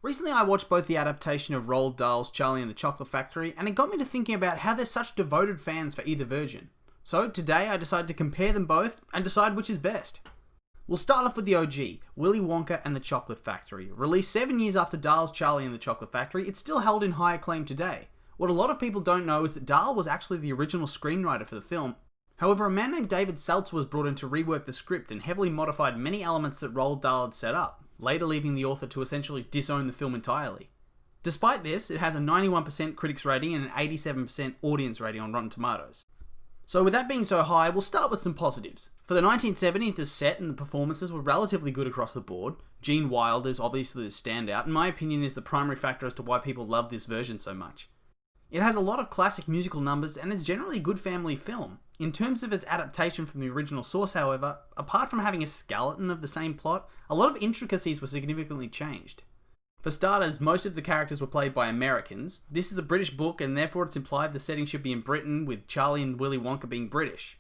Recently I watched both the adaptation of Roald Dahl's Charlie and the Chocolate Factory, and it got me to thinking about how there's such devoted fans for either version. So today I decided to compare them both and decide which is best. We'll start off with the OG, Willy Wonka and the Chocolate Factory. Released 7 years after Dahl's Charlie and the Chocolate Factory, it's still held in high acclaim today. What a lot of people don't know is that Dahl was actually the original screenwriter for the film. However, a man named David Seltzer was brought in to rework the script and heavily modified many elements that Roald Dahl had set up, later leaving the author to essentially disown the film entirely. Despite this, it has a 91% critics rating and an 87% audience rating on Rotten Tomatoes. So with that being so high, we'll start with some positives. For the 1970s, the set and the performances were relatively good across the board. Gene Wilder is obviously the standout, in my opinion is the primary factor as to why people love this version so much. It has a lot of classic musical numbers and is generally a good family film. In terms of its adaptation from the original source, however, apart from having a skeleton of the same plot, a lot of intricacies were significantly changed. For starters, most of the characters were played by Americans. This is a British book and therefore it's implied the setting should be in Britain, with Charlie and Willy Wonka being British.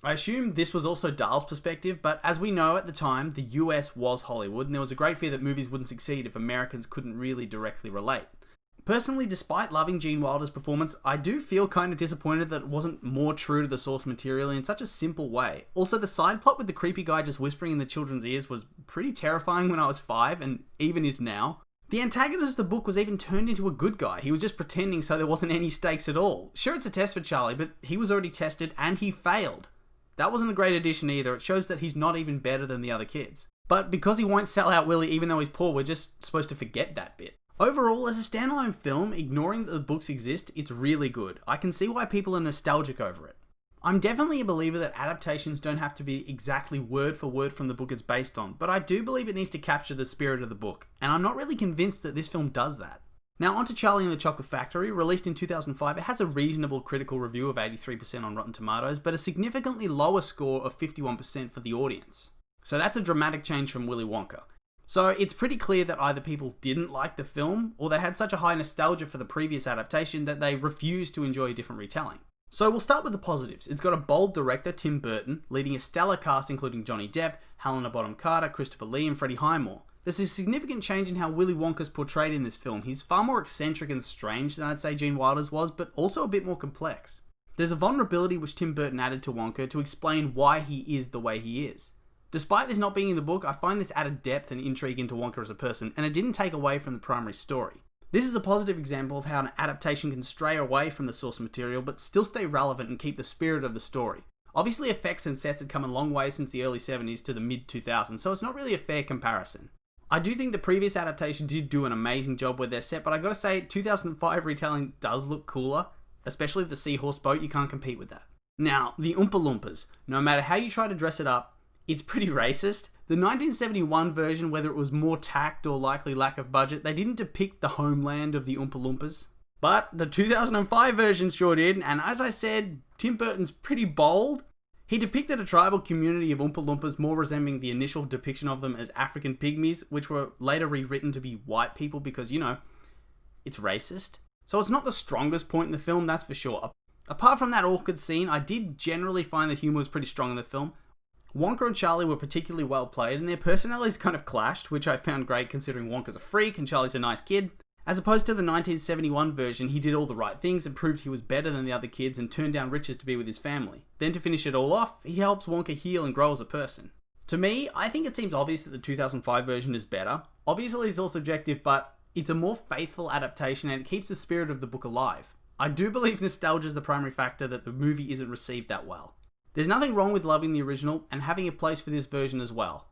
I assume this was also Dahl's perspective, but as we know at the time, the US was Hollywood and there was a great fear that movies wouldn't succeed if Americans couldn't really directly relate. Personally, despite loving Gene Wilder's performance, I do feel kind of disappointed that it wasn't more true to the source material in such a simple way. Also, the side plot with the creepy guy just whispering in the children's ears was pretty terrifying when I was 5, and even is now. The antagonist of the book was even turned into a good guy. He was just pretending so there wasn't any stakes at all. Sure, it's a test for Charlie, but he was already tested and he failed. That wasn't a great addition either. It shows that he's not even better than the other kids. But because he won't sell out Willy even though he's poor, we're just supposed to forget that bit. Overall, as a standalone film, ignoring that the books exist, it's really good. I can see why people are nostalgic over it. I'm definitely a believer that adaptations don't have to be exactly word for word from the book it's based on, but I do believe it needs to capture the spirit of the book, and I'm not really convinced that this film does that. Now onto Charlie and the Chocolate Factory. Released in 2005, it has a reasonable critical review of 83% on Rotten Tomatoes, but a significantly lower score of 51% for the audience. So that's a dramatic change from Willy Wonka. So it's pretty clear that either people didn't like the film, or they had such a high nostalgia for the previous adaptation that they refused to enjoy a different retelling. So we'll start with the positives. It's got a bold director, Tim Burton, leading a stellar cast including Johnny Depp, Helena Bonham Carter, Christopher Lee and Freddie Highmore. There's a significant change in how Willy Wonka's portrayed in this film. He's far more eccentric and strange than I'd say Gene Wilder's was, but also a bit more complex. There's a vulnerability which Tim Burton added to Wonka to explain why he is the way he is. Despite this not being in the book, I find this added depth and intrigue into Wonka as a person, and it didn't take away from the primary story. This is a positive example of how an adaptation can stray away from the source material, but still stay relevant and keep the spirit of the story. Obviously, effects and sets had come a long way since the early 70s to the mid-2000s, so it's not really a fair comparison. I do think the previous adaptation did do an amazing job with their set, but I gotta say, 2005 retelling does look cooler, especially the seahorse boat. You can't compete with that. Now, the Oompa Loompas. No matter how you try to dress it up, it's pretty racist. The 1971 version, whether it was more tact or likely lack of budget, they didn't depict the homeland of the Oompa Loompas. But the 2005 version sure did, and as I said, Tim Burton's pretty bold. He depicted a tribal community of Oompa Loompas more resembling the initial depiction of them as African pygmies, which were later rewritten to be white people because, you know, it's racist. So it's not the strongest point in the film, that's for sure. Apart from that awkward scene, I did generally find the humour was pretty strong in the film. Wonka and Charlie were particularly well played, and their personalities kind of clashed, which I found great considering Wonka's a freak and Charlie's a nice kid. As opposed to the 1971 version, he did all the right things and proved he was better than the other kids and turned down riches to be with his family. Then to finish it all off, he helps Wonka heal and grow as a person. To me, I think it seems obvious that the 2005 version is better. Obviously it's all subjective, but it's a more faithful adaptation and it keeps the spirit of the book alive. I do believe nostalgia is the primary factor that the movie isn't received that well. There's nothing wrong with loving the original and having a place for this version as well.